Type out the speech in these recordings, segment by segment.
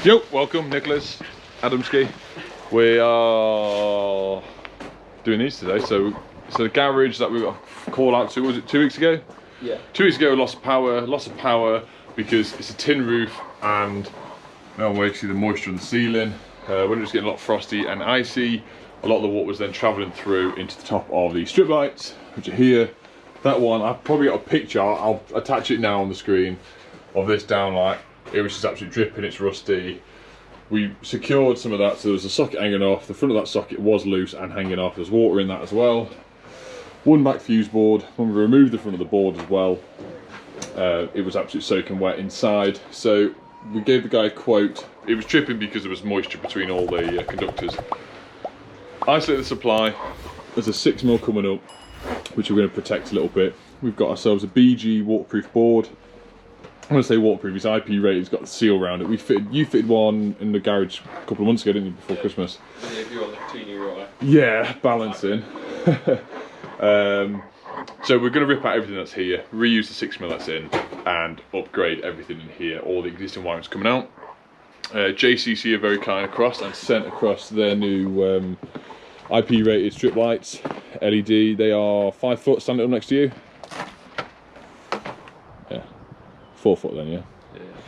Yo, welcome, Nicholas, Adamski. We are doing these today. So the garage that we got a call out to, was it 2 weeks ago? Yeah. 2 weeks ago, loss of power because it's a tin roof and now we can see the moisture in the ceiling. When it was getting a lot frosty and icy, a lot of the water was then travelling through into the top of the strip lights, which are here. That one, I've probably got a picture, I'll attach it now on the screen, of this downlight. It was just absolutely dripping, it's rusty. We secured some of that, so there was a socket hanging off. The front of that socket was loose and hanging off. There's water in that as well. One back fuse board. When we removed the front of the board as well, it was absolutely soaking wet inside. So we gave the guy a quote. It was dripping because there was moisture between all the conductors. Isolate the supply. There's a 6mm coming up, which we're going to protect a little bit. We've got ourselves a BG waterproof board. I'm going to say waterproof, it's IP rated, it's got the seal around it. You fitted one in the garage a couple of months ago, didn't you, before Christmas? Yeah, if you're on the teeny right. Yeah, balancing. So we're going to rip out everything that's here, reuse the 6mm that's in, and upgrade everything in here. All the existing wiring's coming out. JCC are very kind across and sent across their new IP rated strip lights, LED. They are 5 foot, standing up next to you. 4 foot then,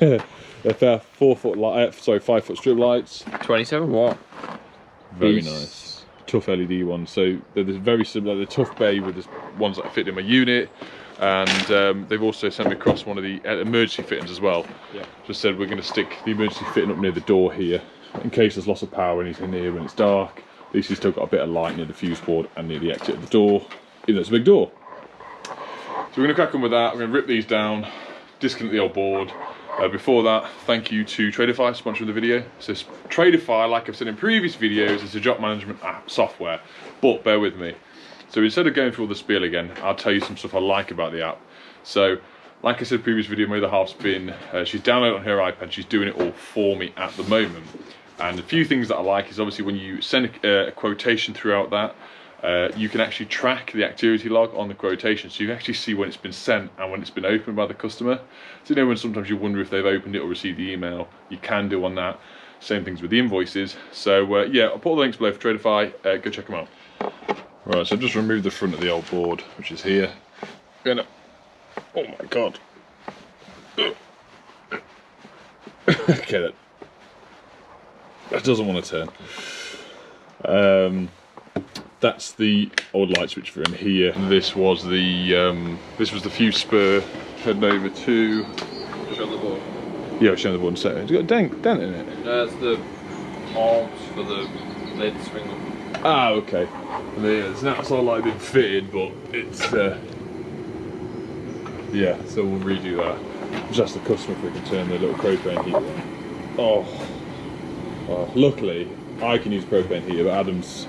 yeah. They're 4 foot light, sorry, 5 foot strip lights. 27 watt. Very nice. Tough LED ones. So they're very similar. They're tough bay with the ones that fit in my unit, and they've also sent me across one of the emergency fittings as well. Yeah. Just said we're going to stick the emergency fitting up near the door here, in case there's loss of power anything here when it's dark. At least you've still got a bit of light near the fuse board and near the exit of the door, even though it's a big door. So we're going to crack on with that. We're going to rip these down, disconnect the old board. Before that, thank you to Tradify, sponsoring the video. So Tradify, like I've said in previous videos, is a job management app software, but bear with me. So instead of going through all the spiel again, I'll tell you some stuff I like about the app. So, like I said in the previous video, my other half's been, she's downloaded on her iPad, she's doing it all for me at the moment. And a few things that I like is obviously when you send a quotation throughout that, you can actually track the activity log on the quotation, so you can actually see when it's been sent and when it's been opened by the customer. So you know when sometimes you wonder if they've opened it or received the email, you can do on that. Same things with the invoices. So yeah, I'll put all the links below for Tradify, go check them out. Right, so I've just removed the front of the old board, which is here. Oh my god. Okay, that doesn't want to turn. That's the old light switch for in here. And this was the fuse spur heading over to. Just on the board. Yeah, I'll show the board in a second. It's got a dent in it. That's the arms for the lid swing up. Ah, okay. And there's an outside light been fitted, but it's yeah. So we'll redo that. Just ask the customer if we can turn the little propane heater on. Oh, luckily I can use propane heater, but Adam's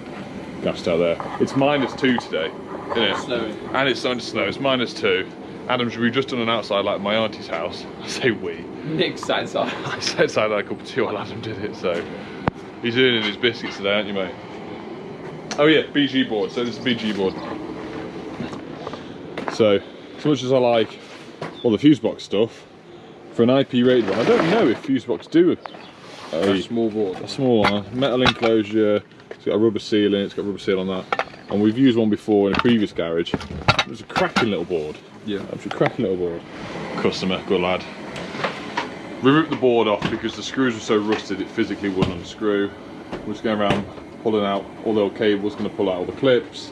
gassed out there. It's -2 today, isn't it? Snowing. And it's starting to snow. It's -2. Adam's, we've just done an outside like my auntie's house. I say we. Nick sat inside. I sat inside like a cup of tea while Adam did it, so he's earning his biscuits today, aren't you, mate? Oh yeah, BG board. So this is BG board. So, as much as I like all the Fusebox stuff, for an IP rated one, I don't know if Fusebox do a small board. A small one. Metal enclosure. It's got a rubber seal in it. It's got a rubber seal on that. And we've used one before in a previous garage. It was a cracking little board. Yeah. Absolutely cracking little board. Customer, good lad. We ripped the board off because the screws were so rusted it physically wouldn't unscrew. We're just going around pulling out all the old cables, going to pull out all the clips.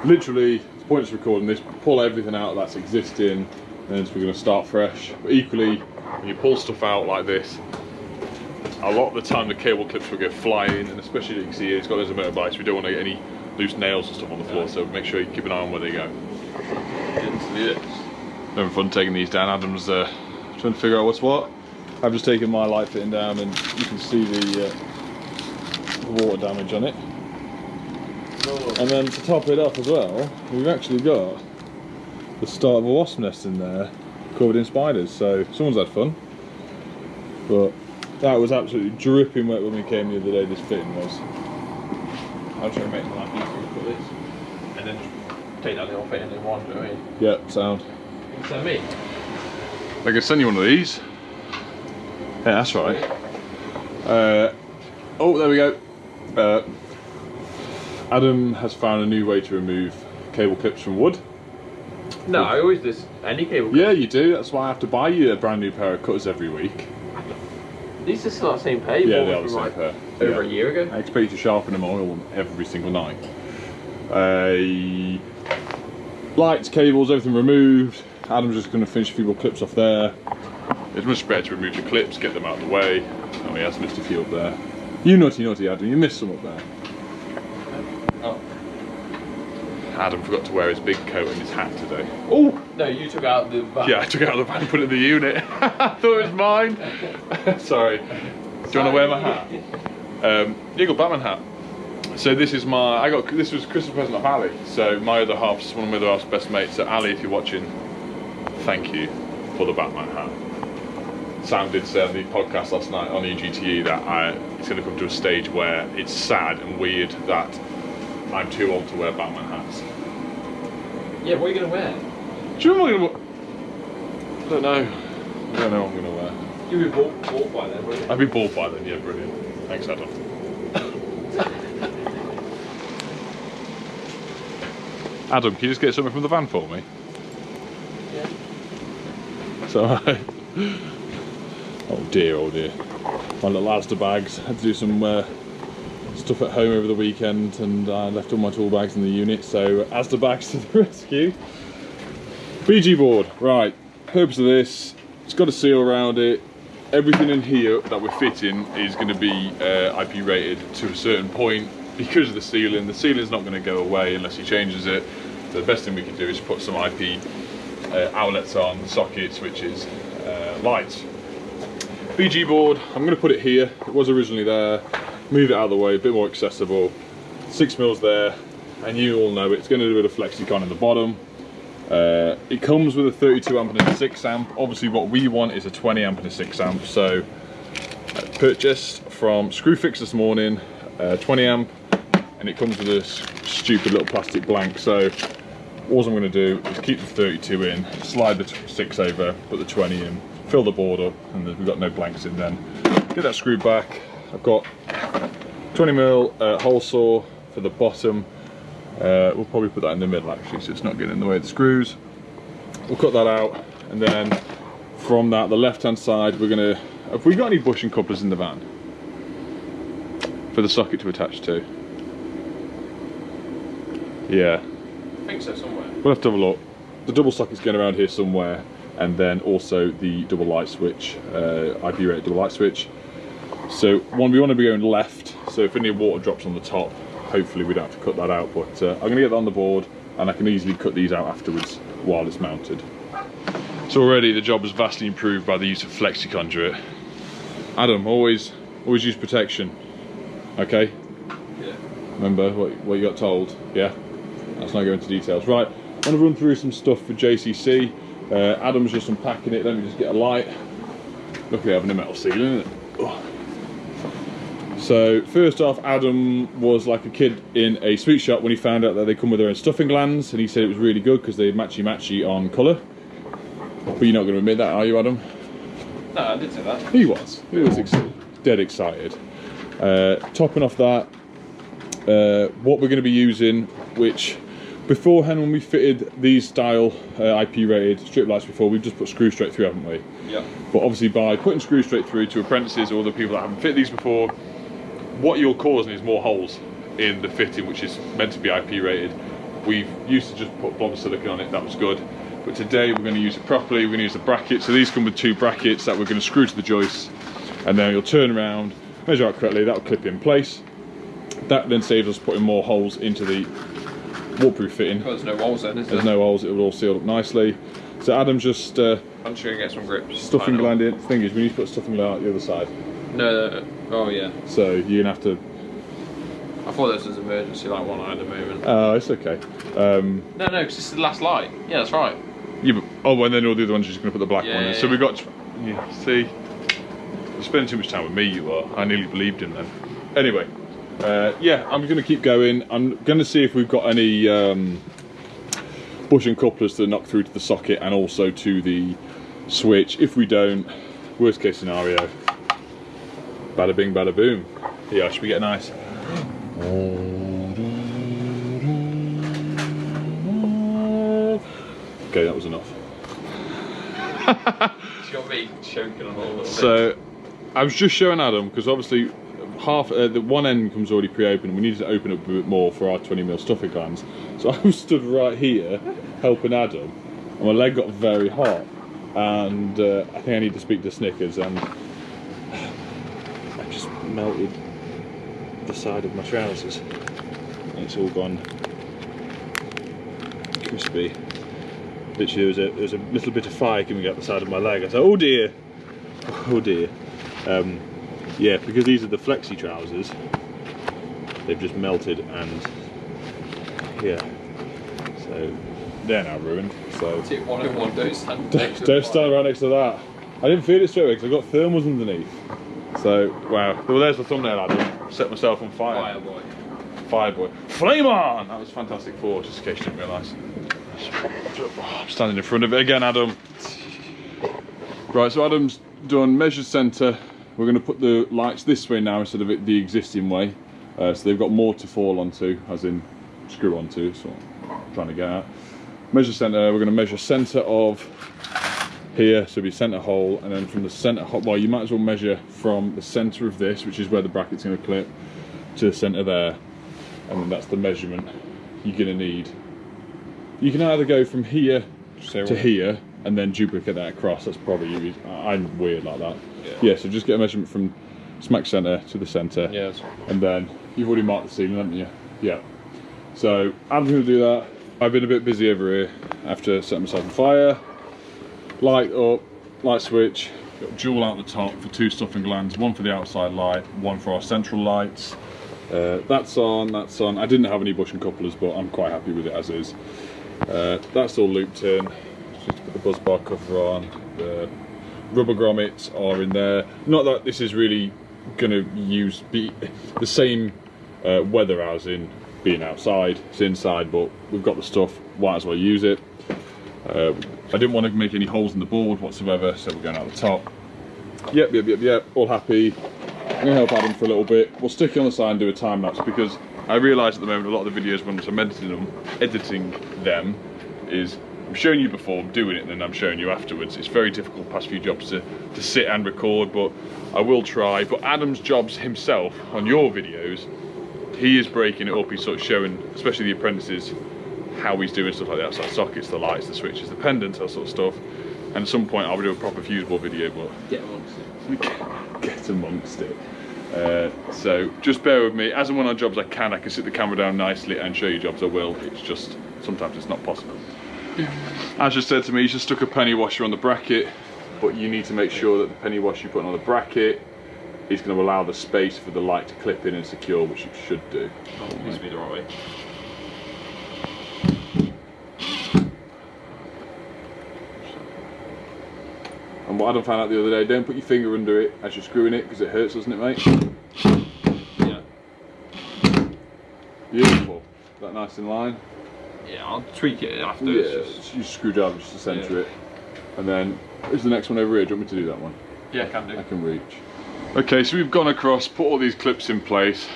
Literally, it's pointless recording this, pull everything out that's existing, and then we're going to start fresh. But equally, when you pull stuff out like this, a lot of the time the cable clips will go flying, and especially you can see here, it's got those motorbikes, we don't want to get any loose nails and stuff on the floor, so make sure you keep an eye on where they go. Having fun taking these down. Adam's trying to figure out what's what. I've just taken my light fitting down and you can see the water damage on it. And then to top it off as well, we've actually got the start of a wasp nest in there covered in spiders, so someone's had fun. But that was absolutely dripping wet when we came the other day, this fitting was. I'll try and make my life easier to put this. And then just take that little fitting in one, do you know what I mean? Yeah, sound. You can send me. I can send you one of these. Yeah, that's right. Oh, there we go. Adam has found a new way to remove cable clips from wood. No, I always do any cable. Yeah, you do. That's why I have to buy you a brand new pair of cutters every week. These are still the same pair. Yeah, they are the same pair. Over a year ago. I expect you to sharpen them, oil them every single night. Lights, cables, everything removed. Adam's just going to finish a few more clips off there. It's much better to remove the clips, get them out of the way. Oh, he has missed a few up there. You naughty Adam, you missed some up there. Oh. Adam forgot to wear his big coat and his hat today. Oh! No, you took out the van. Yeah, I took it out of the van and put it in the unit. I thought it was mine. Sorry. Do you want to wear my hat? You got Batman hat. So this is this was Christmas present off Ali. So my other half's one of my other half's best mates. So Ali, if you're watching, thank you for the Batman hat. Sam did say on the podcast last night on EGTE that it's going to come to a stage where it's sad and weird that I'm too old to wear Batman hats. Yeah, what are you going to wear? Do you know what I'm going to wear? I don't know. I don't know what I'm going to wear. You'll be bald by then, won't you? I'd be bald by then, yeah, brilliant. Thanks, Adam. Adam, can you just get something from the van for me? Yeah. It's alright. Oh dear, oh dear. My little Asda bags. I had to do some stuff at home over the weekend and I left all my tool bags in the unit, so Asda bags to the rescue. BG board, right. Purpose of this, it's got a seal around it. Everything in here that we're fitting is going to be IP rated to a certain point because of the ceiling. The ceiling's not going to go away unless he changes it. So the best thing we can do is put some IP outlets on, sockets, switches, lights. BG board, I'm going to put it here. It was originally there. Move it out of the way, a bit more accessible. 6 mils there, and you all know it's going to do a bit of flexicon in the bottom. It comes with a 32 amp and a 6 amp. Obviously what we want is a 20 amp and a 6 amp. So purchased from Screwfix this morning, 20 amp, and it comes with this stupid little plastic blank. So all I'm going to do is keep the 32 in, slide the 6 over, put the 20 in, fill the board up, and we've got no blanks in then. Get that screwed back. I've got 20mm hole saw for the bottom. We'll probably put that in the middle actually, so it's not getting in the way of the screws. We'll cut that out, and then from that, the left-hand side, we're gonna. Have we got any bushing couplers in the van for the socket to attach to? Yeah. I think so, somewhere. We'll have to have a look. The double socket's going around here somewhere, and then also the double light switch, IP rated double light switch. So we want to be going left, so if any water drops on the top, hopefully we don't have to cut that out, but I'm going to get that on the board and I can easily cut these out afterwards while it's mounted. So already the job is vastly improved by the use of flexi conduit. Adam, always use protection, okay? Yeah. Remember what you got told, yeah? Let's not go into details. Right, I want to run through some stuff for JCC. Adam's just unpacking it, let me just get a light. Look at it having a metal ceiling, isn't it? Oh. So first off, Adam was like a kid in a sweet shop when he found out that they come with their own stuffing glands, and he said it was really good because they're matchy on colour. But you're not going to admit that, are you, Adam? No, I did say that. He was dead excited. Topping off that, what we're going to be using, which beforehand when we fitted these style IP rated strip lights before, we've just put screws straight through, haven't we? Yeah. But obviously by putting screws straight through to apprentices or the people that haven't fitted these before, what you're causing is more holes in the fitting, which is meant to be IP rated. We used to just put blob of silicone on it, that was good. But today we're going to use it properly, we're going to use the brackets. So these come with 2 brackets that we're going to screw to the joists, and then you'll turn around, measure out correctly, that'll clip in place. That then saves us putting more holes into the waterproof fitting. Well, there's no holes then, is there? There's no holes, it will all seal up nicely. So Adam's just I'm just going to get some grips. stuffing gland in. The thing is, we need to put stuffing gland out the other side. No. Oh yeah. So you're going to have to... I thought this was emergency like one at the moment. Oh, it's okay. No, because this is the last light. Yeah, that's right. Yeah, but, oh, and then all the other ones you're just going to put the black one in. So we've got... Yeah, see? You're spending too much time with me, you are. I nearly believed him then. Anyway, yeah, I'm going to keep going. I'm going to see if we've got any bushing couplers to knock through to the socket and also to the switch. If we don't, worst case scenario, Bada bing, bada boom. Yeah, should we get a nice? Okay, that was enough. It's got me choking on all of this. So, I was just showing Adam, because obviously half the one end comes already pre-opened. We needed to open up a bit more for our 20mm stuffing glands. So I was stood right here helping Adam, and my leg got very hot. And I think I need to speak to Snickers, and I just melted the side of my trousers, and it's all gone crispy. Literally, there was a little bit of fire coming out the side of my leg. I said, "Oh dear, oh dear." Yeah, because these are the flexi trousers, they've just melted, and yeah, so they're now ruined. So tip 101, don't stand next to don't stand right next to that. I didn't feel it straight away because I got thermals underneath. So wow, well there's the thumbnail. I set myself on fire. Fireboy. Fireboy. Flame on! That was Fantastic Four, just in case you didn't realise. I'm standing in front of it again, Adam. Right, so Adam's done measured centre. We're going to put the lights this way now instead of it the existing way. So they've got more to fall onto, as in screw onto, so I'm trying to get at. Measure centre, we're going to measure centre of here, so it'll be centre hole, and then from the centre hole, well you might as well measure from the centre of this, which is where the bracket's going to clip, to the centre there, and then that's the measurement you're going to need. You can either go from here to here and then duplicate that across. That's probably easy. I'm weird like that. Yeah, so just get a measurement from smack centre to the centre. Yeah, and then you've already marked the ceiling, haven't you? Yeah. So I'm going to do that. I've been a bit busy over here after setting myself on fire. Light up, light switch. Got dual out the top for 2 stuffing glands, one for the outside light, one for our central lights. That's on, that's on. I didn't have any bushing couplers, but I'm quite happy with it as is. That's all looped in. Just put the buzz bar cover on. The rubber grommets are in there. Not that this is really going to be the same weather as in being outside. It's inside, but we've got the stuff. Might as well use it. I didn't want to make any holes in the board whatsoever, so we're going out the top. Yep. All happy. I'm going to help Adam for a little bit. We'll stick it on the side and do a time lapse because I realise at the moment a lot of the videos when I'm editing them is I'm showing you before, I'm doing it, and then I'm showing you afterwards. It's very difficult past few jobs to sit and record, but I will try. But Adam's jobs himself on your videos, he is breaking it up. He's sort of showing, especially the apprentices, how he's doing stuff like the outside sockets, the lights, the switches, the pendants, that sort of stuff. And at some point I'll do a proper fuse board video, but get amongst it. Get amongst it. So just bear with me. As and when on jobs I can sit the camera down nicely and show you jobs I will. It's just sometimes it's not possible. As just said to me, he's just stuck a penny washer on the bracket, but you need to make sure that the penny washer you put on the bracket is going to allow the space for the light to clip in and secure, which it should do. Oh, it needs to be the right way. And what Adam found out the other day, don't put your finger under it as you're screwing it because it hurts, doesn't it, mate? Yeah. Beautiful. Is that nice in line? Yeah, I'll tweak it after. Yeah, you screwdriver just to centre it. And then, is the next one over here? Do you want me to do that one? Yeah, can do. I can reach. Okay, so we've gone across, put all these clips in place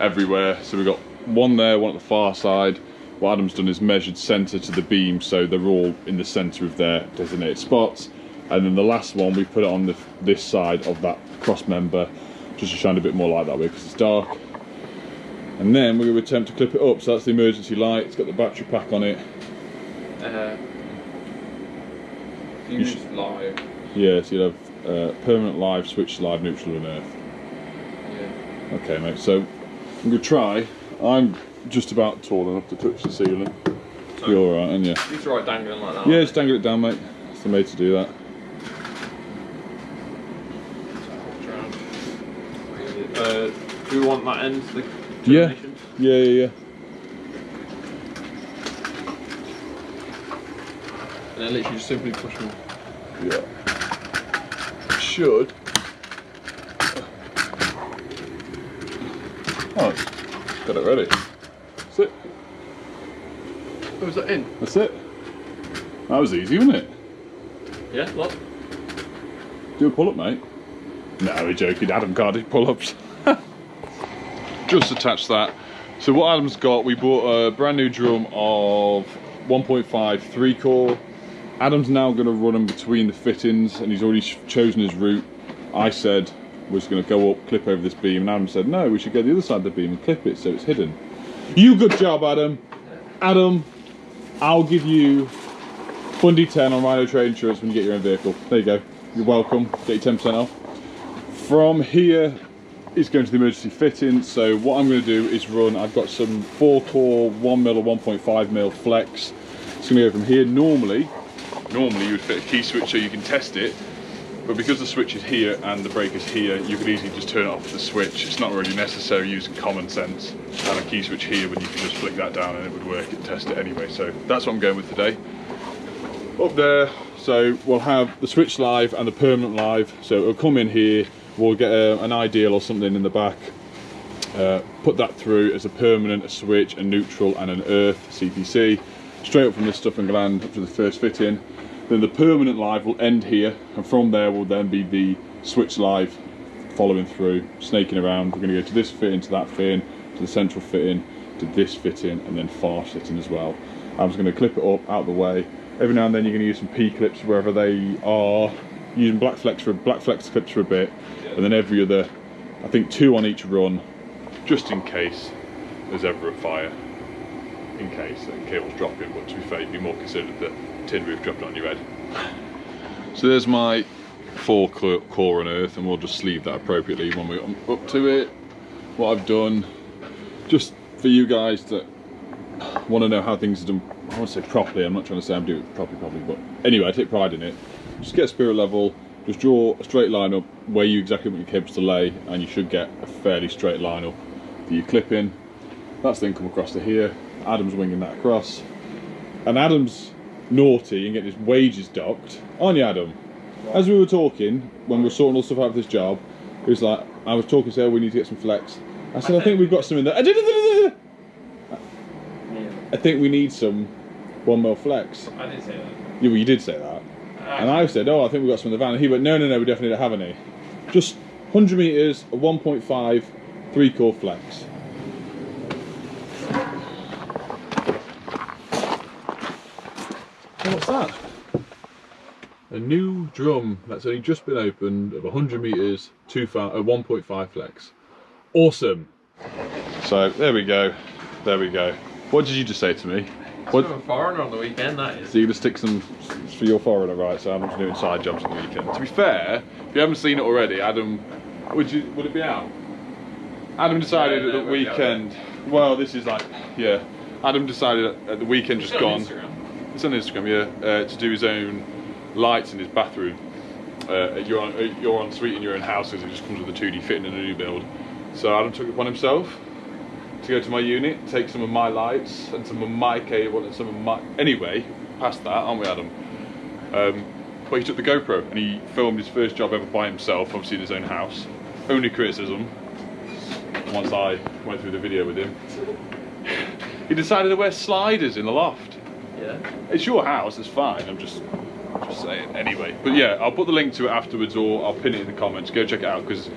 everywhere. So we've got one there, one at the far side. What Adam's done is measured centre to the beam, so they're all in the centre of their designated spots. And then the last one, we put it on this side of that cross member, just to shine a bit more light that way because it's dark. And then we're going to attempt to clip it up, so that's the emergency light. It's got the battery pack on it. Fuse live. Yeah, so you'll have permanent live, switch live, neutral and earth. Yeah. Okay mate, so I'm going to try. I'm just about tall enough to touch the ceiling. So you're alright, aren't you? It's alright dangling like that. Yeah, just dangle it down mate. It's made to do that. Do we want that end? Yeah. Yeah. And then literally just simply push them. Yeah. Should. Oh, got it ready. That's it. Oh, is that in? That's it. That was easy, wasn't it? Yeah, what? Do a pull up, mate. No, we're joking. Adam can't do pull-ups. Just attach that. So what Adam's got, we bought a brand new drum of 1.5 3-core. Adam's now going to run them between the fittings, and he's already chosen his route. I said we're just going to go up, clip over this beam, and Adam said no, we should go the other side of the beam and clip it so it's hidden. You good job, Adam. Adam, I'll give you Bundy 10 on Rhino Trade Insurance when you get your own vehicle. There you go. You're welcome. Get your 10% off. From here, it's going to the emergency fitting. So what I'm going to do is run, I've got some 4-core 1mm or 1.5mm flex. It's going to go from here. Normally you would fit a key switch so you can test it, but because the switch is here and the breaker's here, you could easily just turn it off the switch. It's not really necessary using common sense and a key switch here when you can just flick that down and it would work and test it anyway. So that's what I'm going with today. Up there, so we'll have the switch live and the permanent live. So it'll come in here, we'll get an ideal or something in the back, put that through as a permanent, a switch, a neutral and an earth CPC, straight up from this stuff and gland up to the first fitting. Then the permanent live will end here, and from there will then be the switch live following through, snaking around. We're going to go to this fitting, to that fitting, to the central fitting, to this fitting, and then far fitting as well. I'm just going to clip it up out of the way. Every now and then you're going to use some P-clips wherever they are, using black flex clips for a bit, and then every other, I think 2 on each run, just in case there's ever a fire. In case the cable's dropping, but to be fair, you'd be more concerned with the tin roof dropping on your head. So there's my 4-core on earth, and we'll just sleeve that appropriately when we're up to it. What I've done, just for you guys that want to know how things are done, I want to say properly, I'm not trying to say I'm doing it properly, but anyway, I take pride in it. Just get a spirit level, just draw a straight line up where you exactly want your cables to lay, and you should get a fairly straight line up for your clip in. That's then come across to here. Adam's winging that across, and Adam's naughty and getting his wages docked, aren't you, Adam? As we were talking when we were sorting all stuff out for this job, it was like, I was talking, so we need to get some flex. I said, I think we've got some in there. I think we need some 1mm flex. I didn't say that. Yeah, well, you did say that. And I said, oh, I think we've got some in the van. And he went, no, we definitely don't have any. Just 100 metres of 1.5 3-core flex. What's that? A new drum that's only just been opened of 100 metres, 1.5 flex. Awesome. So there we go. What did you just say to me? What? A foreigner on the weekend, that is. So you're going to stick some for your foreigner, right? So I'm just doing side jobs on the weekend. To be fair, if you haven't seen it already, Adam, would it be out? Adam decided at the weekend. Well, this is like, yeah. Adam decided at the weekend just gone. It's on Instagram, yeah. To do his own lights in his bathroom. You're on suite in your own house, because it just comes with a 2D fitting and a new build. So Adam took it upon himself to go to my unit, take some of my lights and some of my cable and some of my... Anyway, past that, aren't we, Adam? But he took the GoPro and he filmed his first job ever by himself, obviously in his own house. Only criticism, once I went through the video with him, he decided to wear sliders in the loft. Yeah. It's your house, it's fine, I'm just saying. Anyway, but yeah, I'll put the link to it afterwards, or I'll pin it in the comments. Go check it out, because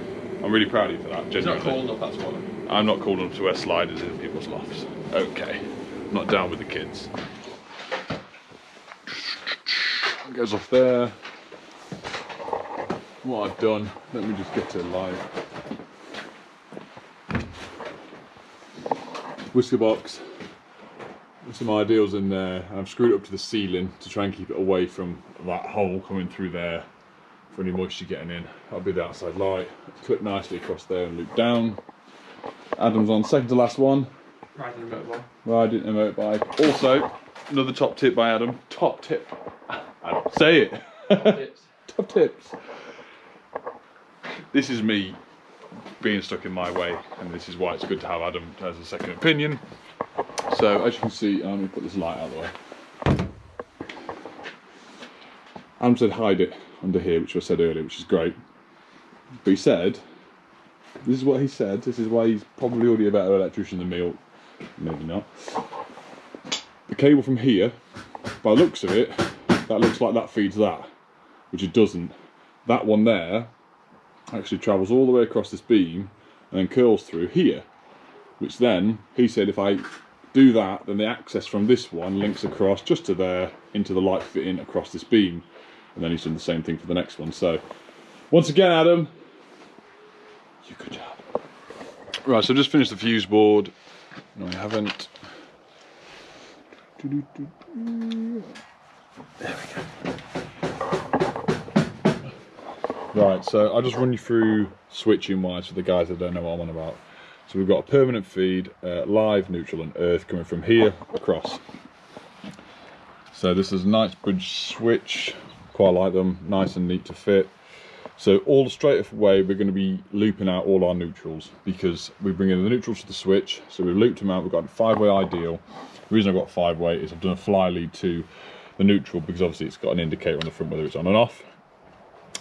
I'm really proud of you for that. He's not cool enough, that's what. I'm not cool enough to wear sliders in people's lofts. Okay, I'm not down with the kids. It goes off there. What I've done, let me just get to live. Whisker box. With some ideals in there, and I've screwed it up to the ceiling to try and keep it away from that hole coming through there for any moisture getting in. That'll be the outside light. Clip nicely across there and loop down. Adam's on second to last one. Riding a motorbike. Riding a motorbike. Also, another top tip by Adam. Top tip. Adam, say it. Top tips. Top tips. This is me being stuck in my way, and this is why it's good to have Adam as a second opinion. So as you can see, let me put this light out of the way. Adam said hide it under here, which I said earlier, which is great. But he said, this is what he said, this is why he's probably already a better electrician than me, or maybe not. The cable from here, by the looks of it, that looks like that feeds that, which it doesn't. That one there actually travels all the way across this beam and then curls through here, which then, he said if I do that, then the access from this one links across just to there into the light fitting across this beam, and then he's done the same thing for the next one. So once again, Adam, you good job. Right, so I've just finished the fuse board. No, I haven't. There we go. Right, so I'll just run you through switching wise for the guys that don't know what I'm on about. So we've got a permanent feed, live, neutral and earth coming from here across. So this is a nice bridge switch, quite like them, nice and neat to fit. So all straight away we're going to be looping out all our neutrals, because we bring in the neutrals to the switch. So we've looped them out, we've got a 5-way ideal. The reason I've got 5-way is I've done a fly lead to the neutral, because obviously it's got an indicator on the front whether it's on and off.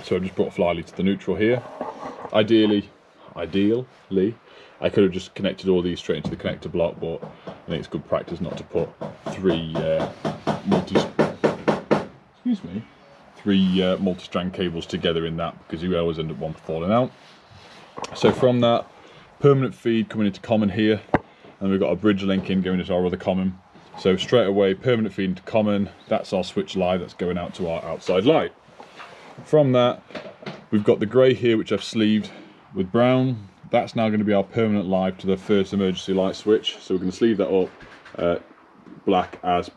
So I've just brought a fly lead to the neutral here. Ideally, I could have just connected all these straight into the connector block, but I think it's good practice not to put three multi-strand cables together in that, because you always end up one falling out. So from that, permanent feed coming into common here, and we've got a bridge link in going into our other common. So straight away, permanent feed into common, that's our switch live that's going out to our outside light. From that, we've got the grey here, which I've sleeved with brown. That's now going to be our permanent live to the first emergency light switch. So we're going to sleeve that up black as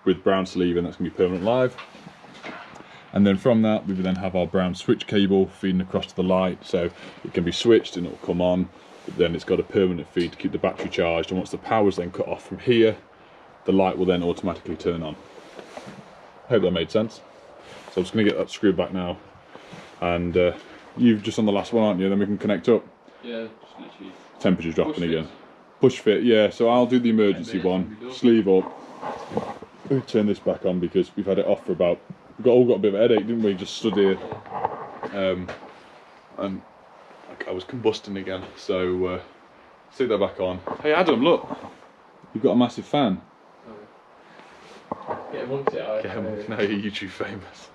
with brown sleeve, and that's going to be permanent live. And then from that, we will then have our brown switch cable feeding across to the light, so it can be switched and it'll come on. But then it's got a permanent feed to keep the battery charged, and once the power's then cut off from here, the light will then automatically turn on. Hope that made sense. So I'm just going to get that screwed back now, and you've just on the last one, aren't you? Then we can connect up. Yeah, just literally. Temperature's dropping again. Push fit, yeah. So I'll do the emergency one. Sleeve up. Let me turn this back on because we've had it off for about. We've all got a bit of a headache, didn't we? Just stood here, and I was combusting again. So stick that back on. Hey Adam, look, you've got a massive fan. Get amongst it. Now you're YouTube famous.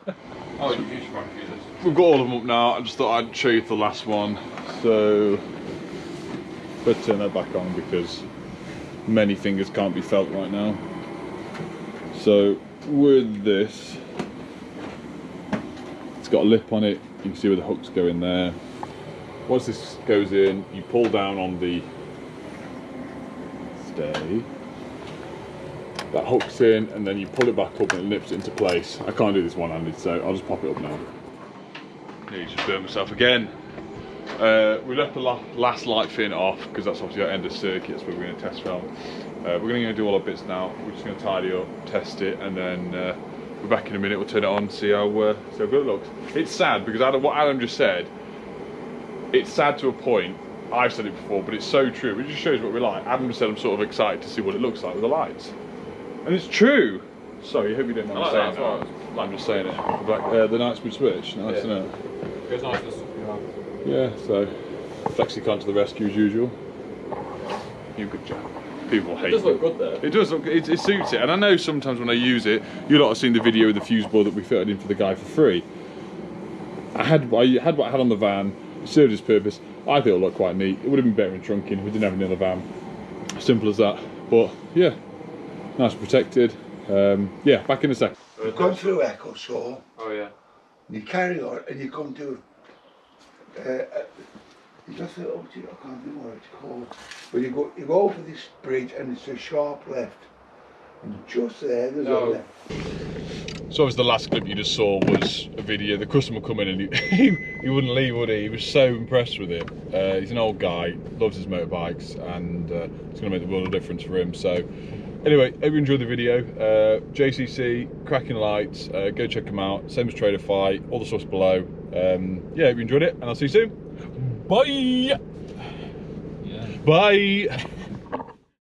Oh, you're YouTube famous. We've got all of them up now. I just thought I'd show you the last one. So let's turn that back on because many fingers can't be felt right now. So with this, it's got a lip on it. You can see where the hooks go in there. Once this goes in, you pull down on the stay. That hooks in, and then you pull it back up and it nips it into place. I can't do this one-handed, so I'll just pop it up now. Nearly just burnt myself again. We left the last light fin off because that's obviously our end of circuit. That's where we're going to test film. We're going to do all our bits now. We're just going to tidy up, test it, and then we're back in a minute. We'll turn it on, see how good it looks. It's sad because what Adam just said. It's sad to a point. I've said it before, but it's so true. It just shows what we like. Adam said I'm sort of excited to see what it looks like with the lights. And it's true. Sorry, I hope you didn't mind saying it. I'm just saying it. The night speed switch, nice, isn't it? It's nice to yeah, so FlexiCon to the rescue as usual. You good job. People hate it. It does look good though. It does look, it suits it. And I know sometimes when I use it, you lot have seen the video with the fuse board that we fitted in for the guy for free. I had what I had on the van, it served its purpose. I thought it looked quite neat. It would have been better in trunking if we didn't have any other van. Simple as that. But yeah. Nice and protected. Yeah, back in a sec. You've gone through Echo Saw. Oh yeah. And you carry on and you come to you just say, oh gee, I can't think what it's called. But you go over this bridge and it's a sharp left. And just there's a left. So obviously the last clip you just saw was a video. The customer come in and he wouldn't leave, would he? He was so impressed with it. He's an old guy, loves his motorbikes, and it's going to make the world of difference for him. So anyway, hope you enjoyed the video. JCC, cracking lights, go check them out. Same as Tradify, all the stuff's below. Yeah, hope you enjoyed it, and I'll see you soon. Bye! Yeah. Bye!